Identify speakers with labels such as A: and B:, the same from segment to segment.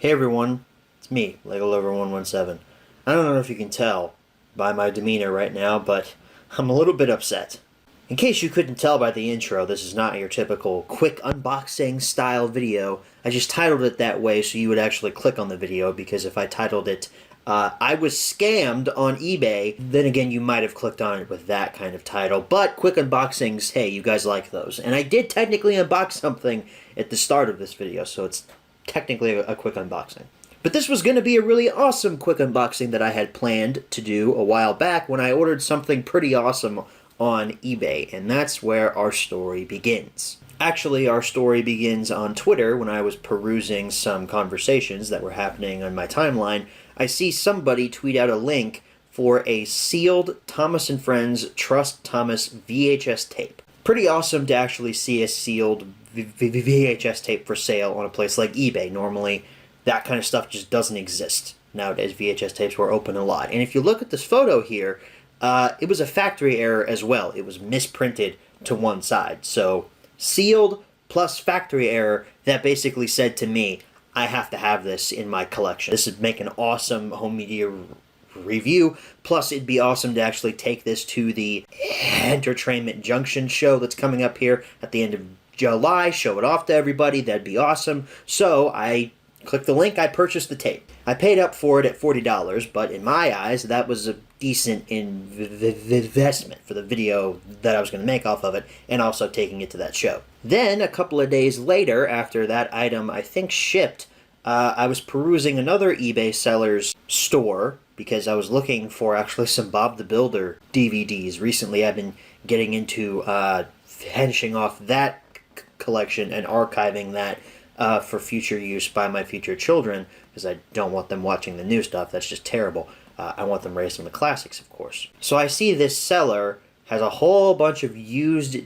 A: Hey everyone, it's me, LegoLover117. I don't know if you can tell by my demeanor right now, but I'm a little bit upset. In case you couldn't tell by the intro, this is not your typical quick unboxing style video. I just titled it that way so you would actually click on the video, because if I titled it, I was scammed on eBay, then again you might have clicked on it with that kind of title. But quick unboxings, hey, you guys like those. And I did technically unbox something at the start of this video, so it's technically a quick unboxing. But this was going to be a really awesome quick unboxing that I had planned to do a while back when I ordered something pretty awesome on eBay, and that's where our story begins. Actually, our story begins on Twitter when I was perusing some conversations that were happening on my timeline. I see somebody tweet out a link for a sealed Thomas & Friends Trust Thomas VHS tape. Pretty awesome to actually see a sealed VHS tape for sale on a place like eBay. Normally, that kind of stuff just doesn't exist. Nowadays, VHS tapes were open a lot. And if you look at this photo here, it was a factory error as well. It was misprinted to one side. So, sealed plus factory error, that basically said to me, I have to have this in my collection. This would make an awesome home media review. Plus, it'd be awesome to actually take this to the Entertainment Junction show that's coming up here at the end of July. Show it off to everybody. That'd be awesome. So I clicked the link. I purchased the tape. I paid up for it at $40, but in my eyes, that was a decent investment for the video that I was going to make off of it, and also taking it to that show. Then, a couple of days later, after that item, I think, shipped, I was perusing another eBay seller's store because I was looking for actually some Bob the Builder DVDs. Recently, I've been getting into finishing off that collection and archiving that for future use by my future children, because I don't want them watching the new stuff. That's just terrible. I want them raised on the classics, of course. So I see this seller has a whole bunch of used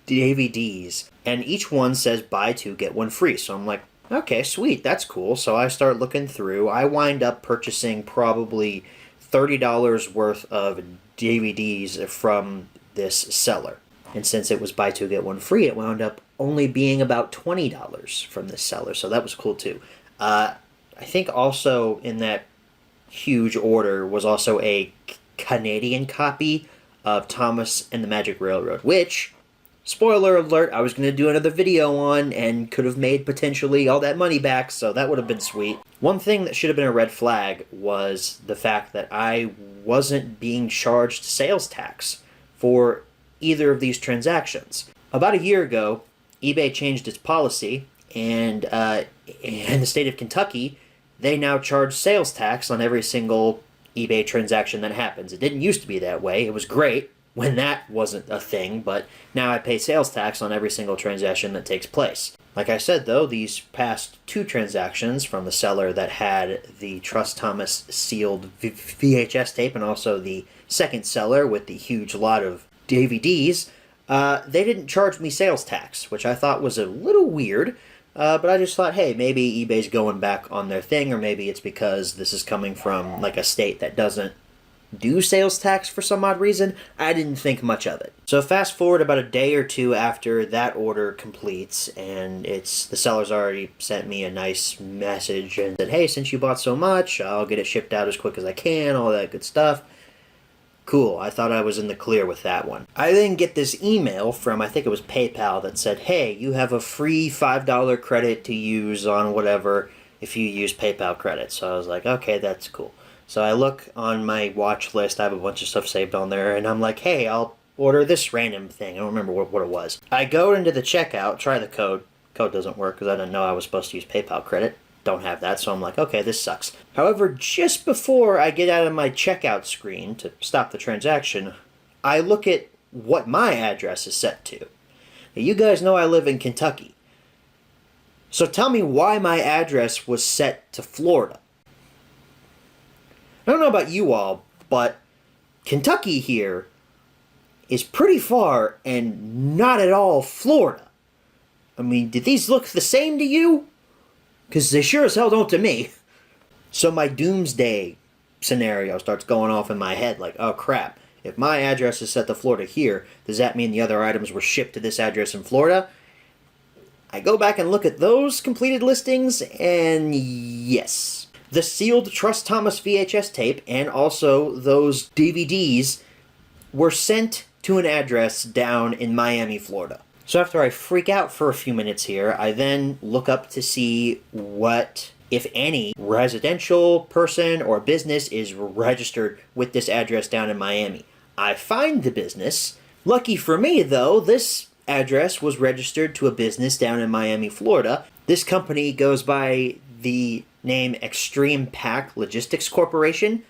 A: DVDs, and each one says buy two, get one free. So I'm like, okay, sweet, that's cool. So I start looking through. I wind up purchasing probably $30 worth of DVDs from this seller. And since it was buy two, get one free, it wound up only being about $20 from this seller. So that was cool too. I think also in that huge order was also a Canadian copy of Thomas and the Magic Railroad, which, spoiler alert, I was going to do another video on and could have made potentially all that money back, so that would have been sweet. One thing that should have been a red flag was the fact that I wasn't being charged sales tax for either of these transactions. About a year ago, eBay changed its policy, and in the state of Kentucky, they now charge sales tax on every single eBay transaction that happens. It didn't used to be that way. It was great when that wasn't a thing, but now I pay sales tax on every single transaction that takes place. Like I said, though, these past two transactions from the seller that had the Trust Thomas sealed VHS tape, and also the second seller with the huge lot of DVDs, they didn't charge me sales tax, which I thought was a little weird. But I just thought, hey, maybe eBay's going back on their thing, or maybe it's because this is coming from like a state that doesn't do sales tax for some odd reason. I didn't think much of it. So fast forward about a day or two after that order completes, and the seller's already sent me a nice message and said, hey, since you bought so much, I'll get it shipped out as quick as I can, all that good stuff. Cool, I thought I was in the clear with that one. I then get this email from, I think it was PayPal, that said, hey, you have a free $5 credit to use on whatever if you use PayPal credit. So I was like, okay, that's cool. So I look on my watch list, I have a bunch of stuff saved on there, and I'm like, hey, I'll order this random thing. I don't remember what it was. I go into the checkout, try the code. Code doesn't work because I didn't know I was supposed to use PayPal credit. Don't have that, so I'm like, okay, this sucks. However, just before I get out of my checkout screen to stop the transaction, I look at what my address is set to. Now, you guys know I live in Kentucky. So tell me why my address was set to Florida. I don't know about you all, but Kentucky here is pretty far and not at all Florida. I mean, did these look the same to you? Because they sure as hell don't to me. So my doomsday scenario starts going off in my head like, oh crap, if my address is set to Florida here, does that mean the other items were shipped to this address in Florida? I go back and look at those completed listings, and yes. The sealed Trust Thomas VHS tape and also those DVDs were sent to an address down in Miami, Florida. So after I freak out for a few minutes here, I then look up to see what, if any, residential person or business is registered with this address down in Miami. I find the business. Lucky for me, though, this address was registered to a business down in Miami, Florida. This company goes by the name Extreme Pack Logistics Corporation.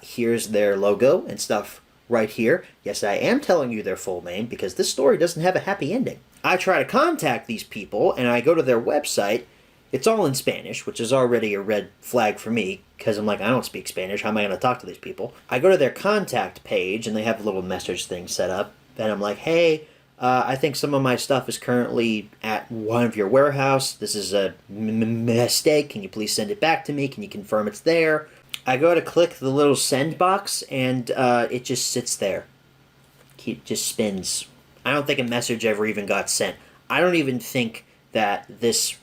A: Here's their logo and stuff right here. Yes, I am telling you their full name because this story doesn't have a happy ending. I try to contact these people and I go to their website. It's all in Spanish, which is already a red flag for me because I'm like, I don't speak Spanish. How am I going to talk to these people? I go to their contact page and they have a little message thing set up. And I'm like, hey, I think some of my stuff is currently at one of your warehouse. This is a mistake. Can you please send it back to me? Can you confirm it's there? I go to click the little send box, and it just sits there. It just spins. I don't think a message ever even got sent. I don't even think that this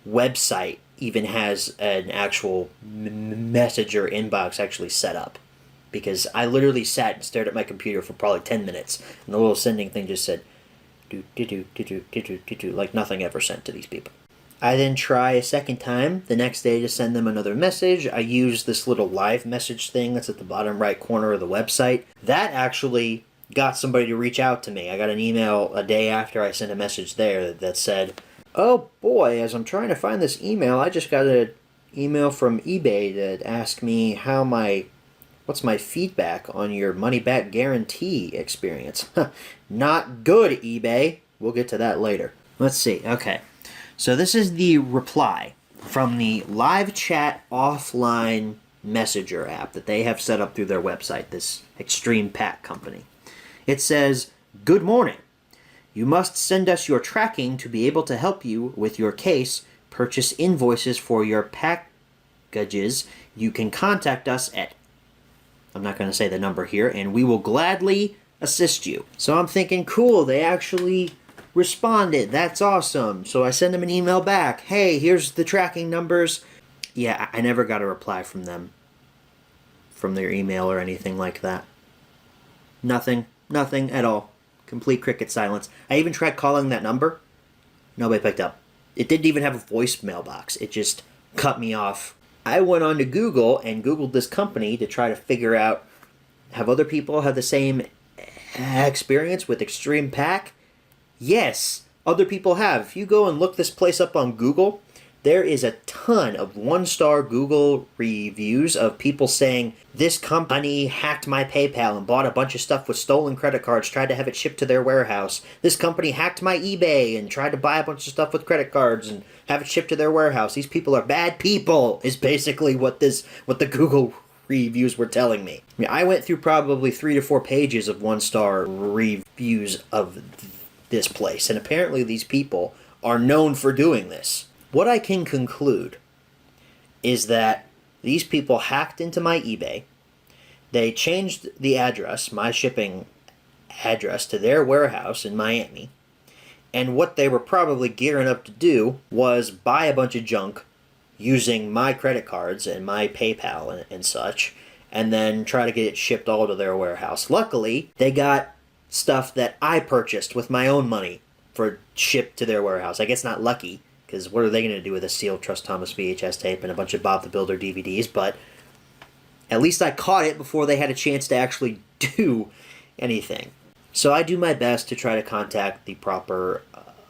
A: website even has an actual messenger inbox actually set up. Because I literally sat and stared at my computer for probably 10 minutes, and the little sending thing just said, do, like nothing ever sent to these people. I then try a second time the next day to send them another message. I use this little live message thing that's at the bottom right corner of the website. That actually got somebody to reach out to me. I got an email a day after I sent a message there that said, oh boy, as I'm trying to find this email, I just got an email from eBay that asked me what's my feedback on your money-back guarantee experience? Not good, eBay. We'll get to that later. Let's see. Okay. So this is the reply from the live chat offline messenger app that they have set up through their website, this Extreme Pack company. It says, good morning. You must send us your tracking to be able to help you with your case. Purchase invoices for your packages. You can contact us at, I'm not going to say the number here, and we will gladly assist you. So I'm thinking, cool, they actually responded. That's awesome. So I send them an email back. Hey, here's the tracking numbers. Yeah, I never got a reply from them, from their email or anything like that. Nothing at all. Complete cricket silence. I even tried calling that number. Nobody picked up. It didn't even have a voicemail box. It just cut me off. I went on to Google and Googled this company to try to figure out, have other people had the same experience with Extreme Pack? Yes, other people have. If you go and look this place up on Google, there is a ton of one-star Google reviews of people saying, this company hacked my PayPal and bought a bunch of stuff with stolen credit cards, tried to have it shipped to their warehouse. This company hacked my eBay and tried to buy a bunch of stuff with credit cards and have it shipped to their warehouse. These people are bad people, is basically what the Google reviews were telling me. I mean, I went through probably 3 to 4 pages of one-star reviews of this place, and apparently these people are known for doing this. What I can conclude is that these people hacked into my eBay, they changed the address, my shipping address, to their warehouse in Miami, and what they were probably gearing up to do was buy a bunch of junk using my credit cards and my PayPal and such, and then try to get it shipped all to their warehouse. Luckily, they got stuff that I purchased with my own money for shipped to their warehouse. I guess not lucky, because what are they going to do with a sealed Trust Thomas VHS tape and a bunch of Bob the Builder DVDs? But at least I caught it before they had a chance to actually do anything. So I do my best to try to contact the proper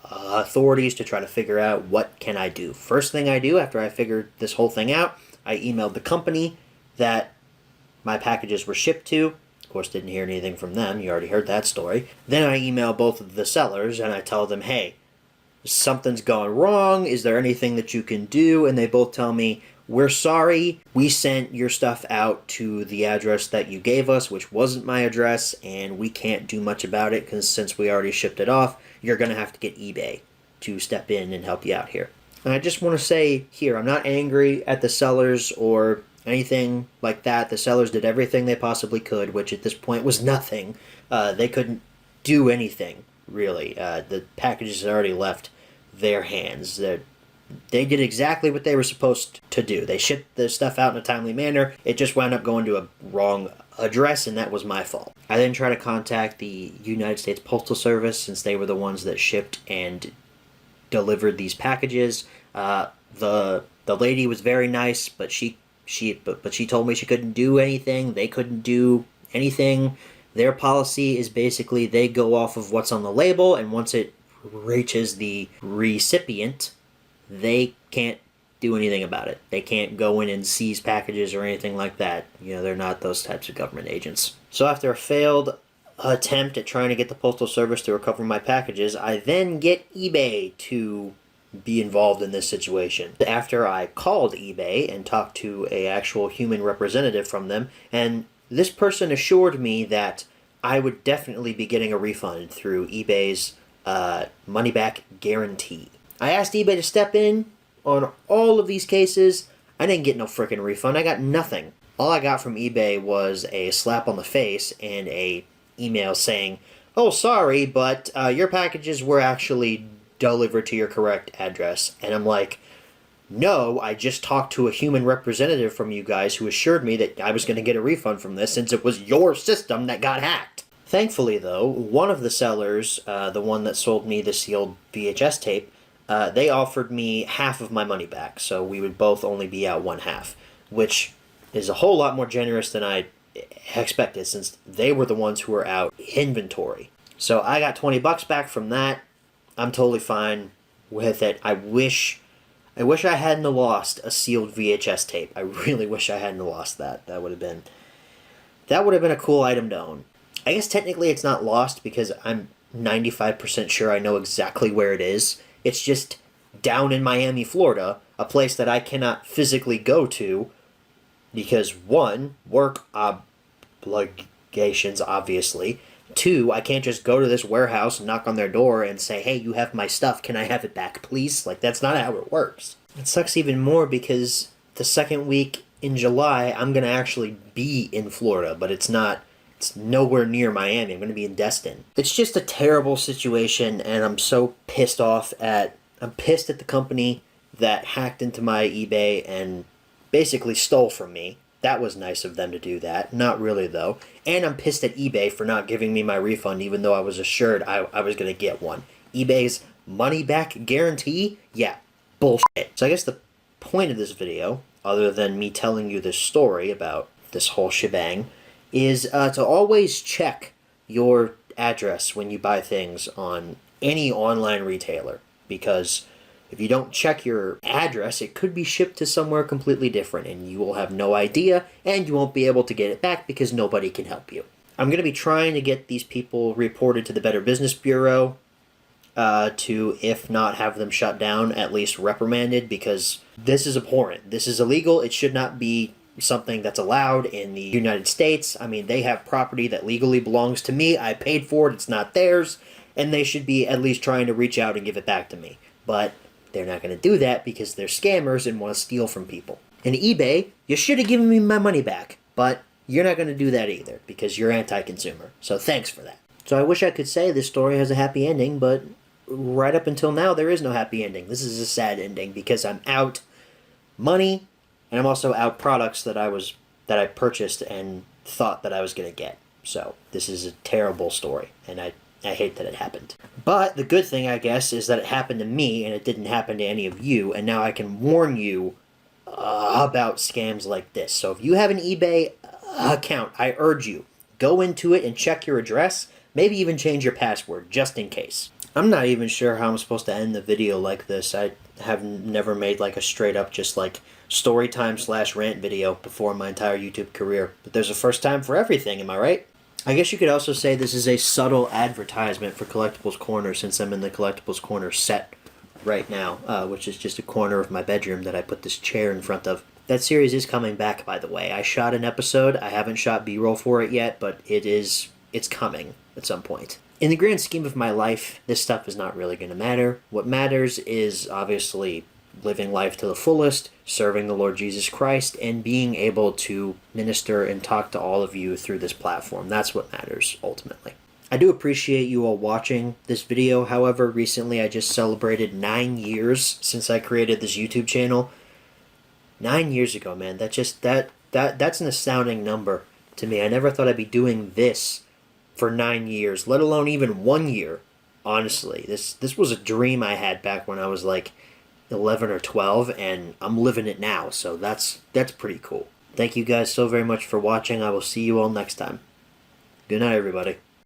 A: authorities to try to figure out what can I do. First thing I do after I figured this whole thing out, I emailed the company that my packages were shipped to. Of course, didn't hear anything from them. You already heard that story. Then I email both of the sellers and I tell them, hey, something's gone wrong. Is there anything that you can do? And they both tell me, we're sorry. We sent your stuff out to the address that you gave us, which wasn't my address, and we can't do much about it because since we already shipped it off, you're going to have to get eBay to step in and help you out here. And I just want to say here, I'm not angry at the sellers or anything like that. The sellers did everything they possibly could, which at this point was nothing. They couldn't do anything, really. The packages had already left their hands. They did exactly what they were supposed to do. They shipped the stuff out in a timely manner. It just wound up going to a wrong address, and that was my fault. I then tried to contact the United States Postal Service, since they were the ones that shipped and delivered these packages. The lady was very nice, but she told me she couldn't do anything. They couldn't do anything. Their policy is basically they go off of what's on the label, and once it reaches the recipient, they can't do anything about it. They can't go in and seize packages or anything like that. They're not those types of government agents. So after a failed attempt at trying to get the Postal Service to recover my packages, I then get eBay to be involved in this situation. After I called eBay and talked to an actual human representative from them, and this person assured me that I would definitely be getting a refund through eBay's money-back guarantee. I asked eBay to step in on all of these cases. I didn't get no frickin' refund. I got nothing. All I got from eBay was a slap on the face and a email saying, "Oh, sorry, but your packages were actually delivered to your correct address." And I'm like, no, I just talked to a human representative from you guys who assured me that I was going to get a refund from this since it was your system that got hacked. Thankfully, though, one of the sellers, the one that sold me the sealed VHS tape, they offered me half of my money back, so we would both only be out one half, which is a whole lot more generous than I expected, since they were the ones who were out inventory. So I got $20 back from that. I'm totally fine with it. I wish I hadn't lost a sealed VHS tape. I really wish I hadn't lost that. That would have been a cool item to own. I guess technically it's not lost because I'm 95% sure I know exactly where it is. It's just down in Miami, Florida, a place that I cannot physically go to because, one, work obligations, obviously. Two, I can't just go to this warehouse, knock on their door, and say, "Hey, you have my stuff. Can I have it back, please?" Like, that's not how it works. It sucks even more because the second week in July, I'm going to actually be in Florida, but it's nowhere near Miami. I'm going to be in Destin. It's just a terrible situation, and I'm pissed at the company that hacked into my eBay and basically stole from me. That was nice of them to do that. Not really, though. And I'm pissed at eBay for not giving me my refund, even though I was assured I was going to get one. eBay's money-back guarantee? Yeah, bullshit. So I guess the point of this video, other than me telling you this story about this whole shebang, is to always check your address when you buy things on any online retailer. Because if you don't check your address, it could be shipped to somewhere completely different, and you will have no idea, and you won't be able to get it back because nobody can help you. I'm going to be trying to get these people reported to the Better Business Bureau to, if not have them shut down, at least reprimanded, because this is abhorrent. This is illegal. It should not be something that's allowed in the United States. I mean, they have property that legally belongs to me. I paid for it. It's not theirs, and they should be at least trying to reach out and give it back to me. But they're not going to do that because they're scammers and want to steal from people. And eBay, you should have given me my money back, but you're not going to do that either because you're anti-consumer. So thanks for that. So I wish I could say this story has a happy ending, but right up until now, there is no happy ending. This is a sad ending because I'm out money, and I'm also out products that I purchased and thought that I was going to get. So this is a terrible story, and I hate that it happened. But the good thing, I guess, is that it happened to me and it didn't happen to any of you, and now I can warn you about scams like this. So if you have an eBay account, I urge you, go into it and check your address, maybe even change your password, just in case. I'm not even sure how I'm supposed to end the video like this. I have never made like a straight up just like story time / rant video before in my entire YouTube career. But there's a first time for everything, am I right? I guess you could also say this is a subtle advertisement for Collectibles Corner, since I'm in the Collectibles Corner set right now, which is just a corner of my bedroom that I put this chair in front of. That series is coming back, by the way. I shot an episode. I haven't shot B-roll for it yet, but it's coming at some point. In the grand scheme of my life, this stuff is not really going to matter. What matters is obviously living life to the fullest, serving the Lord Jesus Christ, and being able to minister and talk to all of you through this platform. That's what matters, ultimately. I do appreciate you all watching this video. However, recently I just celebrated 9 years since I created this YouTube channel. 9 years ago, man. That's an astounding number to me. I never thought I'd be doing this for 9 years, let alone even 1 year. Honestly, this was a dream I had back when I was like 11 or 12, and I'm living it now. So that's pretty cool. Thank you guys so very much for watching. I will see you all next time. Good night, everybody.